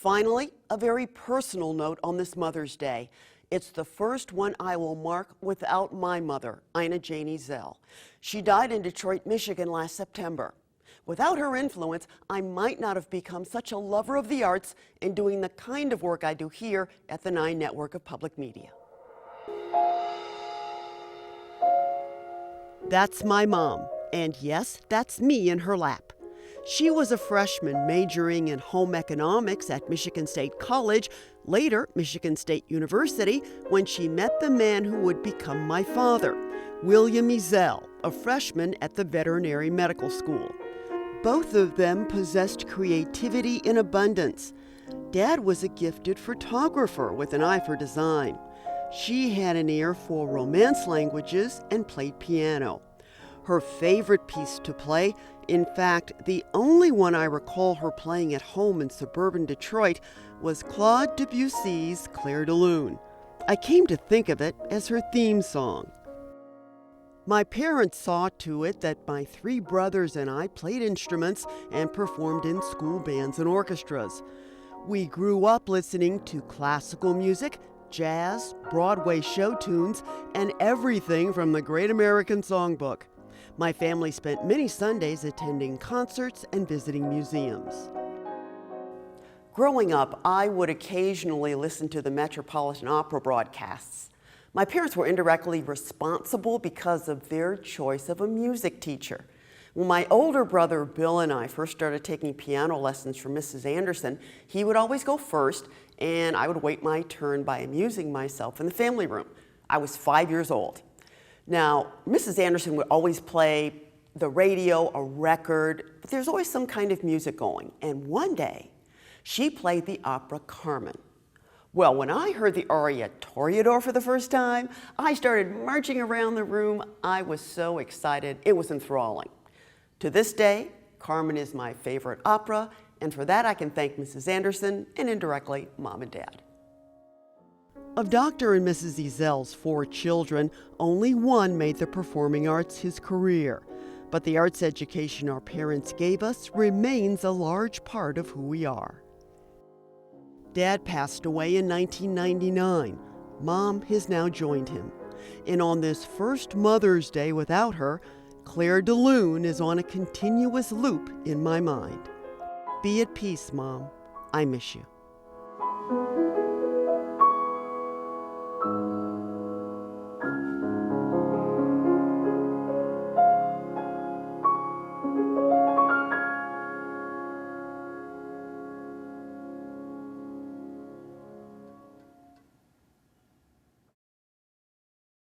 Finally, a very personal note on this Mother's Day. It's the first one I will mark without my mother, Ina Jane Ezell. She died in Detroit, Michigan last September. Without her influence, I might not have become such a lover of the arts and doing the kind of work I do here at the 9 Network of Public Media. That's my mom, and yes, that's me in her lap. She was a freshman majoring in home economics at Michigan State College, later Michigan State University, when she met the man who would become my father, William Ezell, a freshman at the Veterinary Medical School. Both of them possessed creativity in abundance. Dad was a gifted photographer with an eye for design. She had an ear for Romance languages and played piano. Her favorite piece to play, in fact, the only one I recall her playing at home in suburban Detroit, was Claude Debussy's Clair de Lune. I came to think of it as her theme song. My parents saw to it that my 3 brothers and I played instruments and performed in school bands and orchestras. We grew up listening to classical music, jazz, Broadway show tunes, and everything from the Great American Songbook. My family spent many Sundays attending concerts and visiting museums. Growing up, I would occasionally listen to the Metropolitan Opera broadcasts. My parents were indirectly responsible because of their choice of a music teacher. When my older brother Bill and I first started taking piano lessons from Mrs. Anderson, he would always go first, and I would wait my turn by amusing myself in the family room. I was 5 years old. Now, Mrs. Anderson would always play the radio, a record, but there's always some kind of music going. And one day, she played the opera Carmen. Well, when I heard the aria Toreador for the first time, I started marching around the room. I was so excited. It was enthralling. To this day, Carmen is my favorite opera, and for that I can thank Mrs. Anderson and indirectly Mom and Dad. Of Dr. and Mrs. Ezell's 4 children, only one made the performing arts his career. But the arts education our parents gave us remains a large part of who we are. Dad passed away in 1999. Mom has now joined him. And on this first Mother's Day without her, Clair de Lune is on a continuous loop in my mind. Be at peace, Mom. I miss you.